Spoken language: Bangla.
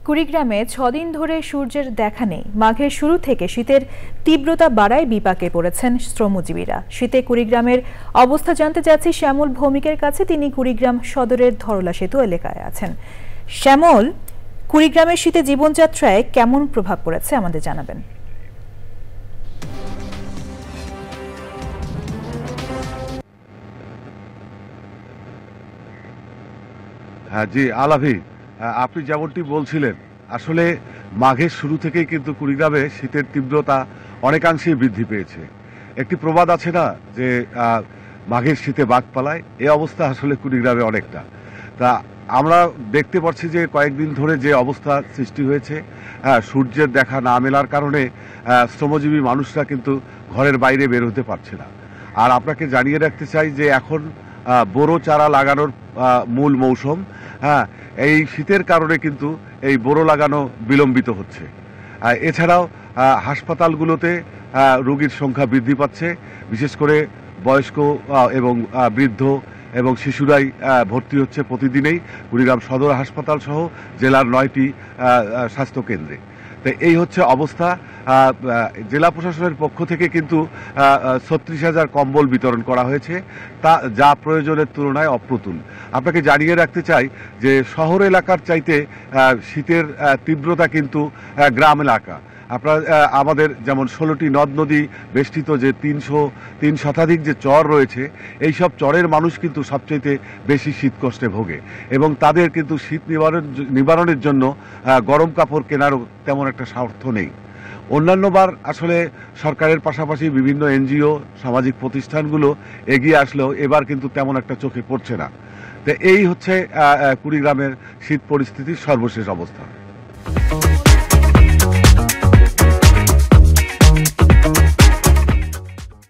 কুড়িগ্রামে ৬ দিন ধরে সূর্যের দেখা নেই। মাঘের শুরু থেকে শীতের তীব্রতা বাড়ায় বিপাকে পড়েছেন শ্রমজীবীরা। শীতে কুড়িগ্রামের অবস্থা জানতে চাচ্ছি শ্যামল ভৌমিকের কাছে। তিনি কুড়িগ্রাম সদরের ধরলা সেতু এলাকায় আছেন। শ্যামল, কুড়িগ্রামের শীতে জীবনযাত্রায় কেমন প্রভাব পড়েছে আমাদের জানাবেন। হ্যাঁ জি আলাভি, আপনি যেমনটি বলছিলেন, আসলে মাঘের শুরু থেকেই কিন্তু কুড়িগ্রামে শীতের তীব্রতা অনেকাংশেই বৃদ্ধি পেয়েছে। একটি প্রবাদ আছে না যে মাঘের শীতে বাঘ পালায়, এই অবস্থা আসলে কুড়িগ্রামে অনেকটা। তা আমরা দেখতে পাচ্ছি যে কয়েকদিন ধরে যে অবস্থা সৃষ্টি হয়েছে, সূর্যের দেখা না মেলার কারণে শ্রমজীবী মানুষরা কিন্তু ঘরের বাইরে বের হতে পারছে না। আর আপনাকে জানিয়ে রাখতে চাই যে এখন বোরো চারা লাগানোর মূল মৌসুম। এই শীতের কারণে কিন্তু এই বোরো লাগানো বিলম্বিত হচ্ছে। এছাড়াও হাসপাতালগুলোতে রোগীর সংখ্যা বৃদ্ধি পাচ্ছে, বিশেষ করে বয়স্ক এবং বৃদ্ধ এবং শিশুরাই ভর্তি হচ্ছে প্রতিদিনেই কুড়িগ্রাম সদর হাসপাতাল সহ জেলার 9টি স্বাস্থ্যকেন্দ্রে। তো এই হচ্ছে অবস্থা। জেলা প্রশাসনের পক্ষ থেকে কিন্তু 36,000 কম্বল বিতরণ করা হয়েছে, তা যা প্রয়োজনের তুলনায় অপ্রতুল। আপনাকে জানিয়ে রাখতে চাই যে শহর এলাকার চাইতে শীতের তীব্রতা কিন্তু গ্রাম এলাকা। আমাদের যেমন 16টি নদ নদী বেষ্টিত যে 303 শতাধিক যে চর রয়েছে, এই সব চরের মানুষ কিন্তু সবচাইতে বেশি শীত কষ্টে ভোগে এবং তাদের কিন্তু শীত নিবারণের জন্য গরম কাপড় কেনারও তেমন একটা সামর্থ্য নেই। অন্যান্যবার আসলে সরকারের পাশাপাশি বিভিন্ন এনজিও সামাজিক প্রতিষ্ঠানগুলো এগিয়ে আসলেও এবার কিন্তু তেমন একটা চোখে পড়ছে না। তো এই হচ্ছে কুড়িগ্রামের শীত পরিস্থিতির সর্বশেষ অবস্থা।